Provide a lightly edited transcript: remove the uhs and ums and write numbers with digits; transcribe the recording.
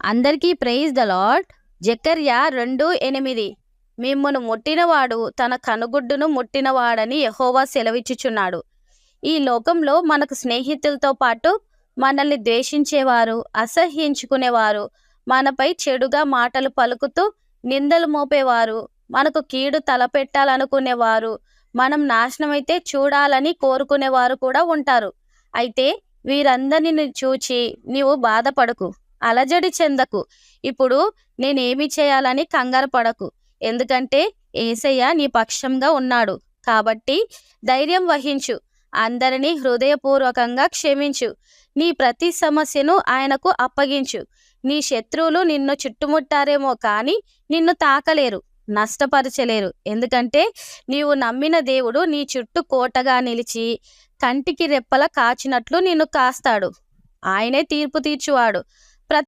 అందరికీ praise the lord. జెకర్యా 2:8 మిమ్మును ముట్టినవాడు తన కనుగుడ్డును ముట్టినవాడని యెహోవా సెలవిచ్చుచున్నాడు. ఈ లోకంలో మనకు స్నేహితులతో పాటు మనల్ని ద్వేషించేవారు, అసహ్యించుకునేవారు, మనపై చెడుగా మాటలు పలుకుతూ నిందలు మోపేవారు, మనకు కీడు తలపెట్టాలనుకునేవారు, మనం నాశనమైతే చూడాలని కోరుకునేవారు కూడా ఉంటారు. అయితే వీరందరిని చూచి నీవు బాధపడకు, అలజడి చెందకు. ఇప్పుడు నేనేమి చేయాలని కంగారు పడకు. ఎందుకంటే యేసయ్య నీ పక్షంగా ఉన్నాడు. కాబట్టి ధైర్యం వహించు. అందరినీ హృదయపూర్వకంగా క్షమించు. నీ ప్రతి సమస్యను ఆయనకు అప్పగించు. నీ శత్రువులు నిన్ను చుట్టుముట్టారేమో కానీ నిన్ను తాకలేరు, నష్టపరచలేరు. ఎందుకంటే నీవు నమ్మిన దేవుడు నీ చుట్టూ కోటగా నిలిచి కంటికి రెప్పల కాచినట్లు నిన్ను కాస్తాడు. ఆయనే తీర్పు తీర్చువాడు.